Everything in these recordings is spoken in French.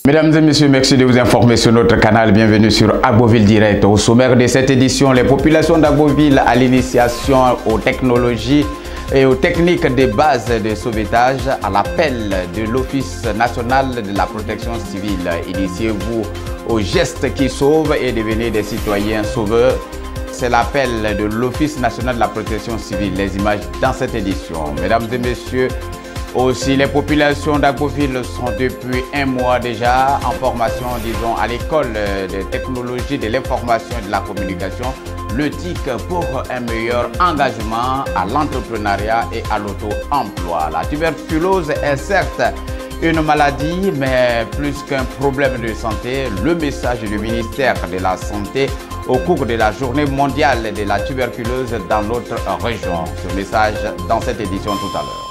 Mesdames et messieurs, merci de vous informer sur notre canal. Bienvenue sur Agboville Direct. Au sommaire de cette édition, les populations d'Agboville à l'initiation aux technologies et aux techniques de base de sauvetage à l'appel de l'Office national de la protection civile. Initiez-vous aux gestes qui sauvent et devenez des citoyens sauveurs. C'est l'appel de l'Office national de la protection civile. Les images dans cette édition. Mesdames et messieurs, aussi, les populations d'Agboville sont depuis un mois déjà en formation, disons, à l'école de technologie de l'information et de la communication, le TIC, pour un meilleur engagement à l'entrepreneuriat et à l'auto-emploi. La tuberculose est certes une maladie, mais plus qu'un problème de santé, le message du ministère de la Santé au cours de la journée mondiale de la tuberculose dans notre région. Ce message dans cette édition tout à l'heure.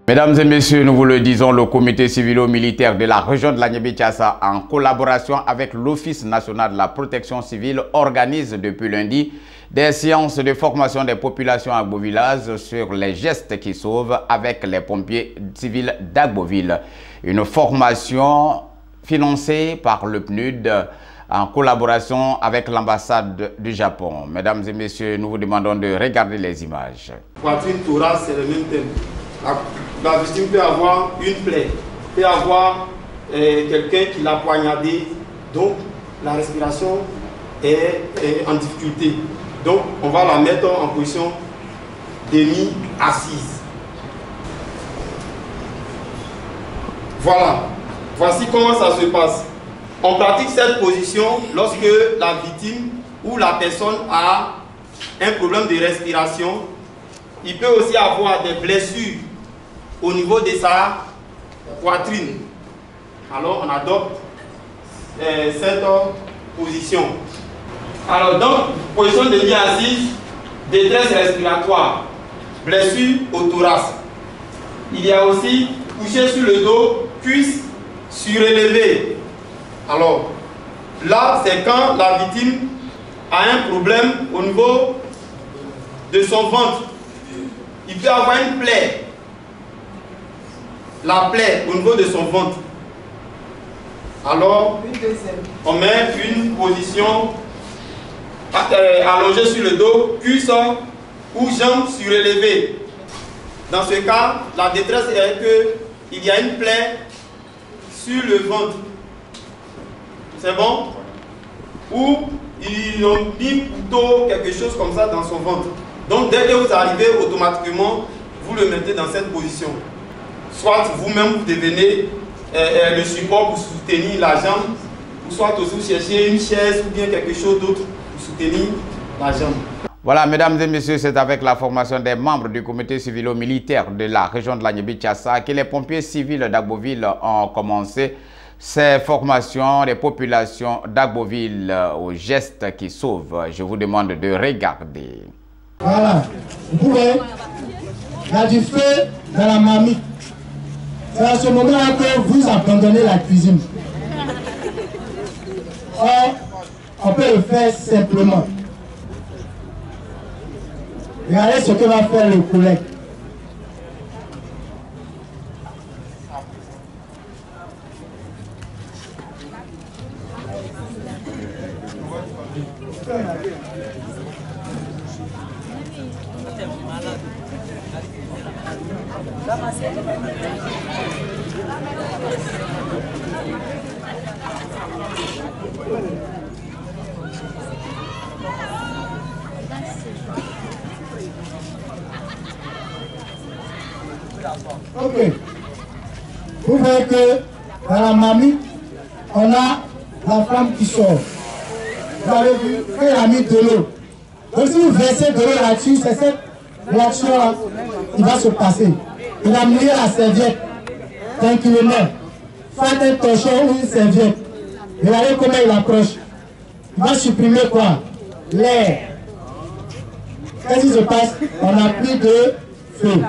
Mesdames et messieurs, nous vous le disons, le comité civilo-militaire de la région de l'Agnébé-Thiassa, en collaboration avec l'Office national de la protection civile, organise depuis lundi des séances de formation des populations agbovilaises sur les gestes qui sauvent avec les pompiers civils d'Agboville. Une formation financée par le PNUD en collaboration avec l'ambassade du Japon. Mesdames et messieurs, nous vous demandons de regarder les images. Poitrine, thorax, c'est le même thème. La victime peut avoir une plaie, peut avoir quelqu'un qui l'a poignardé, donc la respiration est en difficulté. Donc on va la mettre en position demi-assise. Voilà, voici comment ça se passe. On pratique cette position lorsque la victime ou la personne a un problème de respiration. Il peut aussi avoir des blessures au niveau de sa poitrine. Alors on adopte cette position. Alors donc, position demi-assise, détresse respiratoire, blessure au thorax. Il y a aussi coucher sur le dos, cuisse surélevée. Alors là, c'est quand la victime a un problème au niveau de son ventre. Il peut avoir une plaie. La plaie au niveau de son ventre. Alors, on met une position allongée sur le dos, cuisse ou jambes surélevées. Dans ce cas, la détresse est qu'il y a une plaie sur le ventre. C'est bon? Ou ils ont mis plutôt quelque chose comme ça dans son ventre. Donc, dès que vous arrivez, automatiquement, vous le mettez dans cette position. Soit vous-même vous devenez le support pour soutenir la jambe, ou soit aussi vous cherchez une chaise ou bien quelque chose d'autre pour soutenir la jambe. Voilà, mesdames et messieurs, c'est avec la formation des membres du comité civilo-militaire de la région de l'Agnébé-Thiassa que les pompiers civils d'Agboville ont commencé ces formations des populations d'Agboville aux gestes qui sauvent. Je vous demande de regarder. Voilà, vous pouvez, il y a du feu dans la marmite. C'est à ce moment-là que vous abandonnez la cuisine. Or, on peut le faire simplement. Regardez ce que va faire le collègue. Ok. Vous voyez que dans la marmite, on a la flamme qui sort. Vous avez vu, quand il a mis de l'eau. Donc si vous versez de l'eau là-dessus, c'est cette réaction-là qui va se passer. Il a mis la serviette d'un kilomètre. Faites un torchon ou une serviette. Regardez comment il approche. Il va supprimer quoi? L'air. Qu'est-ce qui se passe? On n'a plus de feu.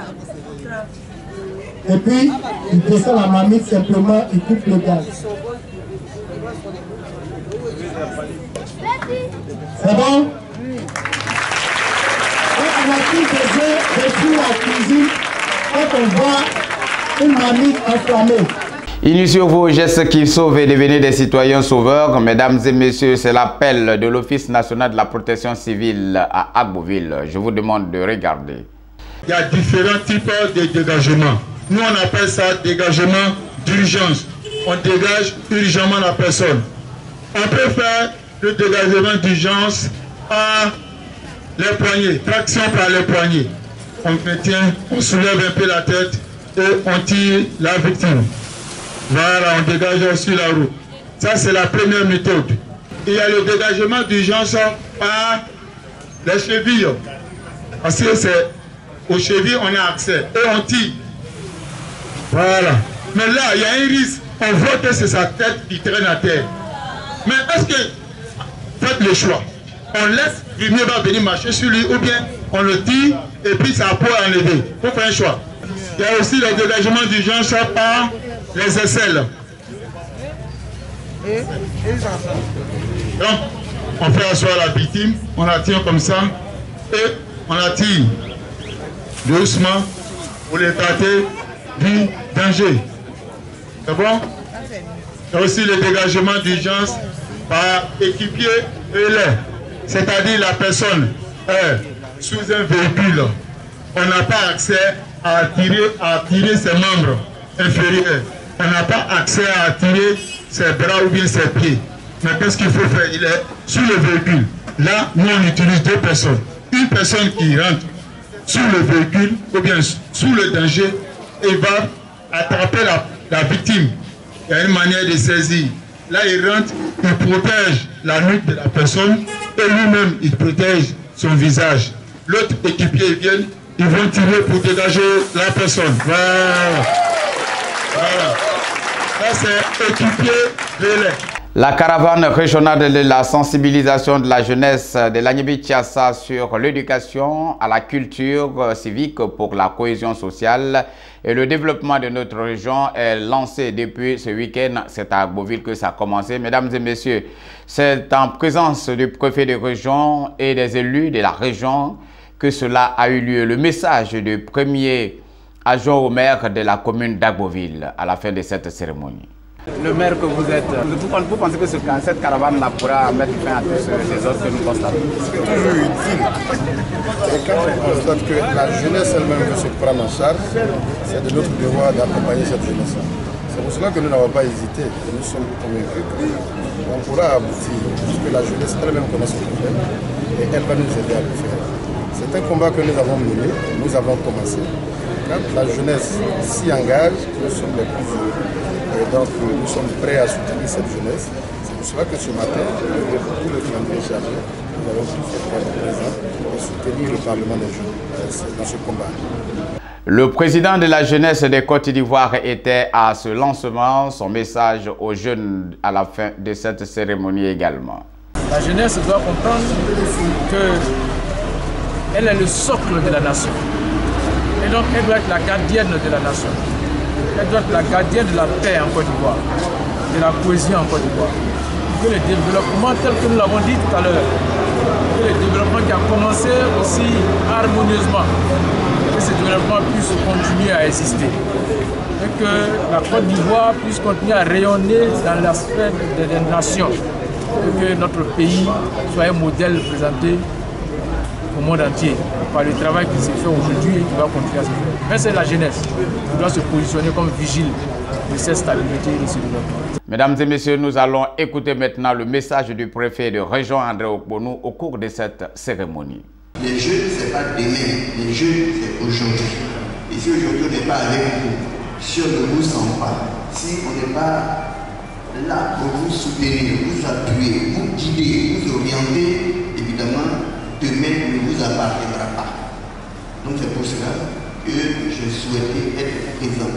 Et puis, il descend la marmite simplement, il coupe le gaz. C'est bon? On a plus besoin de tout la cuisine. Quand on voit une mamie enflammée. Initiez vos gestes qui sauvent et devenez des citoyens sauveurs. Mesdames et messieurs, c'est l'appel de l'Office national de la protection civile à Agboville. Je vous demande de regarder. Il y a différents types de dégagement. Nous, on appelle ça dégagement d'urgence. On dégage urgemment la personne. On peut faire le dégagement d'urgence par les poignets, traction par les poignets. On maintient, on soulève un peu la tête et on tire la victime. Voilà, on dégage sur la route. Ça, c'est la première méthode. Il y a le dégagement d'urgence par les chevilles. Parce que c'est aux chevilles, on a accès. Et on tire. Voilà. Mais là, il y a un risque. On voit que c'est sa tête qui traîne à terre. Mais est-ce que, faites le choix. On laisse, le mieux va venir marcher sur lui, ou bien on le tire et puis sa peau est enlevée. Il faut faire un choix. Il y a aussi le dégagement d'urgence par les aisselles. Donc, on fait asseoir la victime, on la tient comme ça, et on la tire doucement pour l'écarter du danger. C'est bon? Il y a aussi le dégagement d'urgence par équipier relais. C'est-à-dire la personne est sous un véhicule. On n'a pas accès à attirer ses membres inférieurs. On n'a pas accès à attirer ses bras ou bien ses pieds. Mais qu'est-ce qu'il faut faire? Il est sur le véhicule. Là, nous on utilise deux personnes. Une personne qui rentre sur le véhicule ou bien sous le danger et va attraper la victime. Il y a une manière de saisir. Là, il rentre, il protège la nuque de la personne et lui-même, il protège son visage. L'autre équipier vient, ils vont tirer pour dégager la personne. Voilà. Voilà. Ça, c'est équipier relais. La caravane régionale de la sensibilisation de la jeunesse de l'Agnibi-Tiassa sur l'éducation à la culture civique pour la cohésion sociale et le développement de notre région est lancée depuis ce week-end. C'est à Agboville que ça a commencé. Mesdames et messieurs, c'est en présence du préfet de région et des élus de la région que cela a eu lieu. Le message du premier adjoint au maire de la commune d'Agboville à la fin de cette cérémonie. Le maire que vous êtes, vous pensez que cette caravane-là pourra mettre fin à tous ces autres que nous constatons? C'est toujours utile. Et quand on constate que la jeunesse elle-même veut se prendre en charge, c'est de notre devoir d'accompagner cette jeunesse. C'est pour cela que nous n'avons pas hésité. Nous sommes convaincus qu'on pourra aboutir, puisque la jeunesse elle-même connaît ce problème et elle va nous aider à le faire. C'est un combat que nous avons mené, nous avons commencé. Quand la jeunesse s'y engage, nous sommes les plus heureux. Et donc nous sommes prêts à soutenir cette jeunesse. C'est pour cela que ce matin, avec tout le calendrier chargé, nous avons pu faire présent et soutenir le Parlement des jeunes dans ce combat. Le président de la jeunesse des Côtes d'Ivoire était à ce lancement. Son message aux jeunes à la fin de cette cérémonie également. La jeunesse doit comprendre qu'elle est le socle de la nation. Et donc elle doit être la gardienne de la nation. Elle doit être la gardienne de la paix en Côte d'Ivoire, de la cohésion en Côte d'Ivoire. Que le développement, tel que nous l'avons dit tout à l'heure, que le développement qui a commencé aussi harmonieusement, que ce développement puisse continuer à exister. Et que la Côte d'Ivoire puisse continuer à rayonner dans l'aspect des nations. Et que notre pays soit un modèle présenté au monde entier par le travail qui s'est fait aujourd'hui et qui va continuer à se faire. Mais c'est la jeunesse qui doit se positionner comme vigile de cette stabilité et de ce développement. Mesdames et messieurs, nous allons écouter maintenant le message du préfet de région André Okponou au cours de cette cérémonie. Les jeunes, ce n'est pas demain, les jeunes, c'est aujourd'hui. Et si aujourd'hui on n'est pas avec vous, si on ne vous sent pas, si on n'est pas là pour vous soutenir, vous appuyer, vous guider, vous orienter, évidemment, demain ne vous appartiendra pas. Donc c'est pour cela que je souhaitais être présent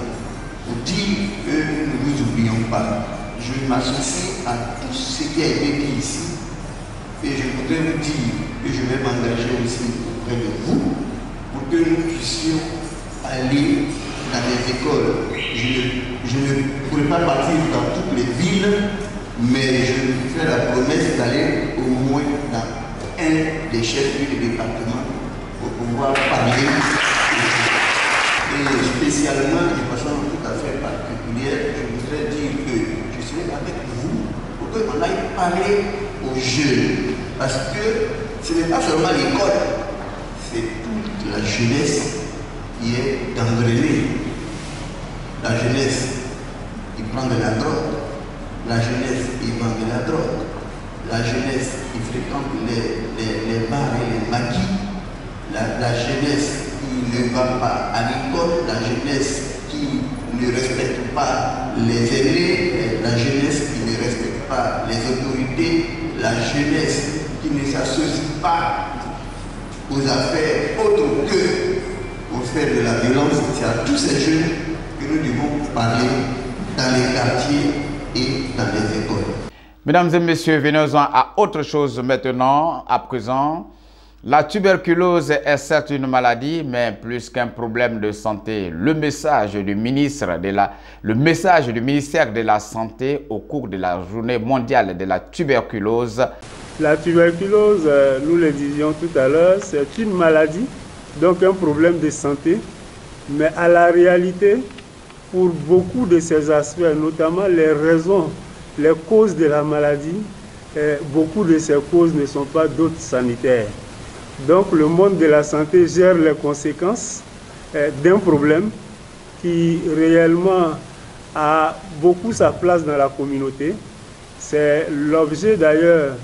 pour dire que nous ne vous oublions pas. Je m'associe à tout ce qui a été dit ici et je voudrais vous dire que je vais m'engager aussi auprès de vous pour que nous puissions aller dans les écoles. Je ne pourrai pas partir dans toutes les villes, mais je vous fais la promesse d'aller au moins dans un des chefs du département pour pouvoir parler. Et spécialement, de façon tout à fait particulière, je voudrais dire que je serai avec vous pour qu'on aille parler aux jeunes. Parce que ce n'est pas seulement l'école, c'est toute la jeunesse qui est gangrénée. La jeunesse, il prend de la drogue. La jeunesse, il vend de la drogue. La jeunesse, il fréquente les bars et les maquis. La jeunesse qui ne va pas à l'école. La jeunesse qui ne respecte pas les aînés. La jeunesse qui ne respecte pas les autorités. La jeunesse qui ne s'associe pas aux affaires autres que aux faire de la violence. C'est à tous ces jeunes que nous devons parler dans les quartiers et dans les écoles. Mesdames et messieurs, venons-en à autre chose maintenant, à présent. La tuberculose est certes une maladie, mais plus qu'un problème de santé. Le message du ministère de la Santé au cours de la journée mondiale de la tuberculose. La tuberculose, nous le disions tout à l'heure, c'est une maladie, donc un problème de santé, mais à la réalité, pour beaucoup de ces aspects, notamment les raisons, les causes de la maladie, beaucoup de ces causes ne sont pas d'autres sanitaires. Donc le monde de la santé gère les conséquences d'un problème qui réellement a beaucoup sa place dans la communauté. C'est l'objet d'ailleurs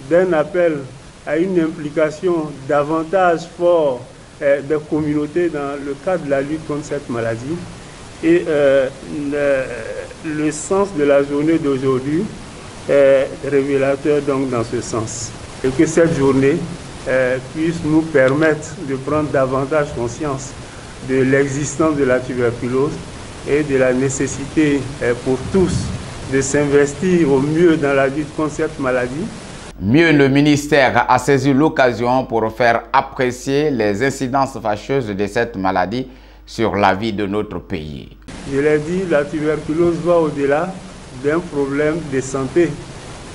d'un appel à une implication davantage forte des communautés dans le cadre de la lutte contre cette maladie. Et le sens de la journée d'aujourd'hui est révélateur donc dans ce sens. Et que cette journée puisse nous permettre de prendre davantage conscience de l'existence de la tuberculose et de la nécessité pour tous de s'investir au mieux dans la lutte contre cette maladie. Mieux, le ministère a saisi l'occasion pour faire apprécier les incidences fâcheuses de cette maladie sur la vie de notre pays. Je l'ai dit, la tuberculose va au-delà d'un problème de santé.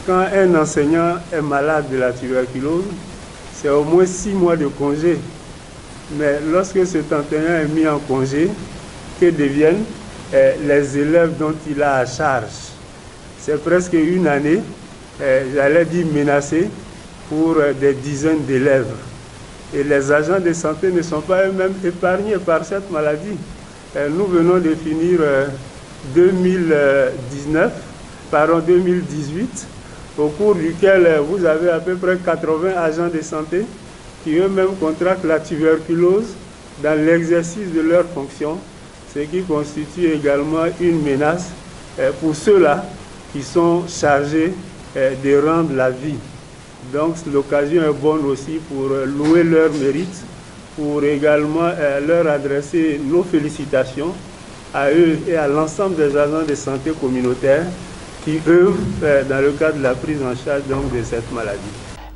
Quand un enseignant est malade de la tuberculose, c'est au moins 6 mois de congé. Mais lorsque cet enseignant est mis en congé, que deviennent les élèves dont il a à charge? C'est presque une année, j'allais dire menacée, pour des dizaines d'élèves. Et les agents de santé ne sont pas eux-mêmes épargnés par cette maladie. Nous venons de finir 2018, au cours duquel vous avez à peu près 80 agents de santé qui eux-mêmes contractent la tuberculose dans l'exercice de leurs fonctions, ce qui constitue également une menace pour ceux-là qui sont chargés de rendre la vie. Donc l'occasion est bonne aussi pour louer leur mérite, pour également leur adresser nos félicitations à eux et à l'ensemble des agents de santé communautaires qui œuvrent dans le cadre de la prise en charge donc, de cette maladie.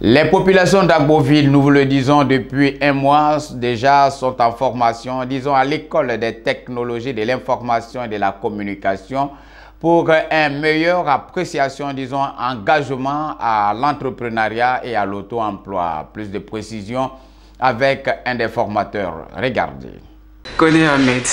Les populations d'Agboville, nous vous le disons depuis un mois déjà, sont en formation, disons à l'école des technologies de l'information et de la communication pour une meilleure appréciation, disons, engagement à l'entrepreneuriat et à l'auto-emploi. Plus de précisions avec un des formateurs. Regardez. Koné Ahmed,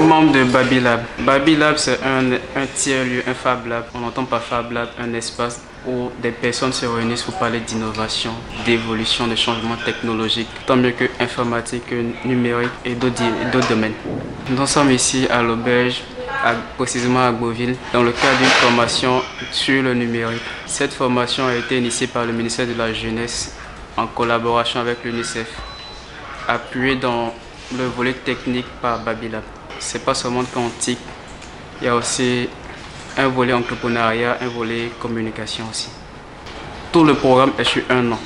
membre de Babylab. Babylab, c'est un tiers-lieu, un Fab Lab. On entend par Fab Lab un espace où des personnes se réunissent pour parler d'innovation, d'évolution, de changement technologique, tant mieux que informatique, que numérique et d'autres domaines. Nous sommes ici à l'auberge, précisément à Agboville, dans le cadre d'une formation sur le numérique. Cette formation a été initiée par le ministère de la Jeunesse en collaboration avec l'UNICEF, appuyée dans le volet technique par Babylab. Ce n'est pas seulement quantique, il y a aussi un volet entrepreneuriat, un volet communication aussi. Tout le programme est sur 1 an.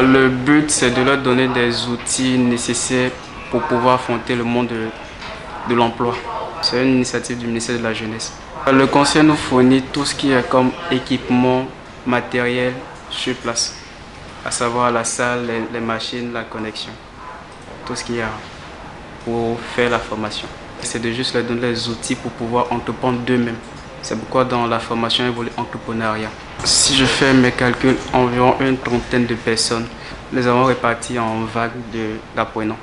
Le but, c'est de leur donner des outils nécessaires pour pouvoir affronter le monde de l'emploi. C'est une initiative du ministère de la Jeunesse. Le conseil nous fournit tout ce qui est comme équipement, matériel sur place, à savoir la salle, les machines, la connexion, tout ce qu'il y a pour faire la formation. C'est de juste leur donner les outils pour pouvoir entreprendre d'eux-mêmes. C'est pourquoi dans la formation, il y a un volet entrepreneuriat. Si je fais mes calculs, environ une trentaine de personnes, les avons répartis en vagues d'apprenants.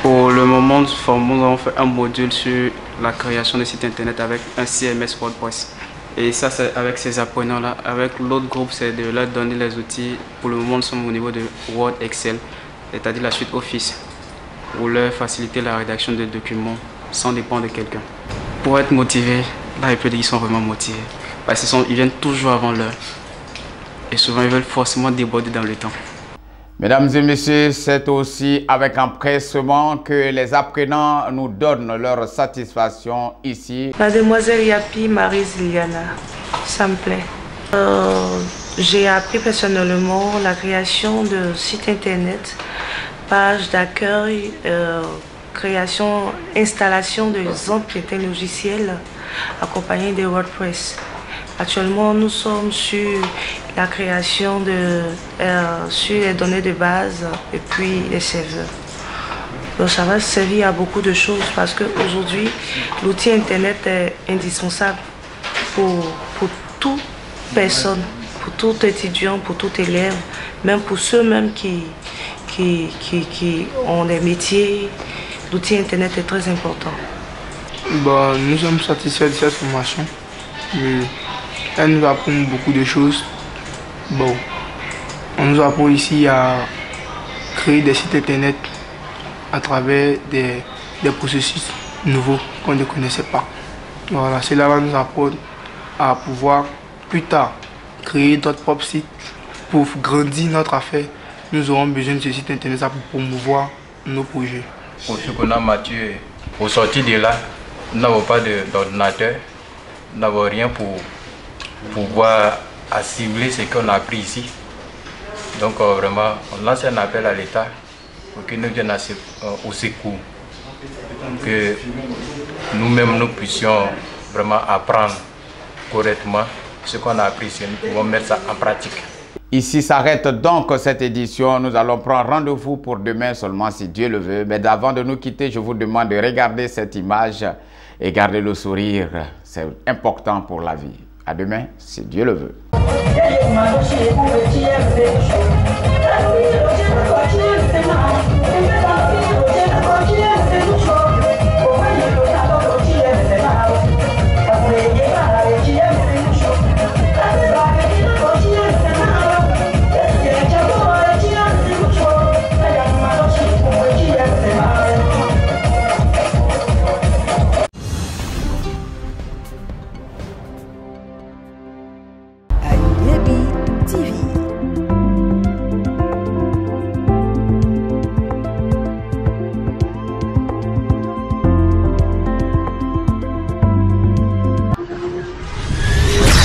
Pour le moment, nous avons fait un module sur la création de sites internet avec un CMS WordPress. Et ça, c'est avec ces apprenants-là. Avec l'autre groupe, c'est de leur donner les outils. Pour le moment, nous sommes au niveau de Word, Excel, c'est-à-dire la suite Office, pour leur faciliter la rédaction de documents sans dépendre de quelqu'un. Pour être motivés, là, il peut dire qu'ils sont vraiment motivés. Parce qu'ils viennent toujours avant l'heure. Et souvent, ils veulent forcément déborder dans le temps. Mesdames et messieurs, c'est aussi avec empressement que les apprenants nous donnent leur satisfaction ici. Mademoiselle Yapi Marie-Ziliana, ça me plaît. J'ai appris personnellement la création de sites internet, pages d'accueil, création, installation des emprunts logiciels accompagnés de WordPress. Actuellement, nous sommes sur la création sur les données de base et puis les serveurs. Donc ça va servir à beaucoup de choses parce qu'aujourd'hui, l'outil Internet est indispensable pour toute personne, pour tout étudiant, pour tout élève, même pour ceux-mêmes qui ont des métiers. L'outil Internet est très important. Bon, nous sommes satisfaits de cette formation. Elle nous apprend beaucoup de choses. Bon, on nous apprend ici à créer des sites internet à travers des processus nouveaux qu'on ne connaissait pas. Voilà, cela va nous apprendre à pouvoir plus tard créer d'autres propres sites. Pour grandir notre affaire, nous aurons besoin de ce site internet pour promouvoir nos projets. Pour ce qu'on a maturé, au sortir de là, nous n'avons pas d'ordinateur, nous n'avons rien pour pouvoir assimiler ce qu'on a appris ici. Donc vraiment, on lance un appel à l'État pour qu'il nous vienne au secours, que nous-mêmes nous puissions vraiment apprendre correctement ce qu'on a appris ici, nous pouvons mettre ça en pratique. Ici s'arrête donc cette édition. Nous allons prendre rendez-vous pour demain seulement si Dieu le veut. Mais avant de nous quitter, je vous demande de regarder cette image et garder le sourire. C'est important pour la vie. À demain, si Dieu le veut.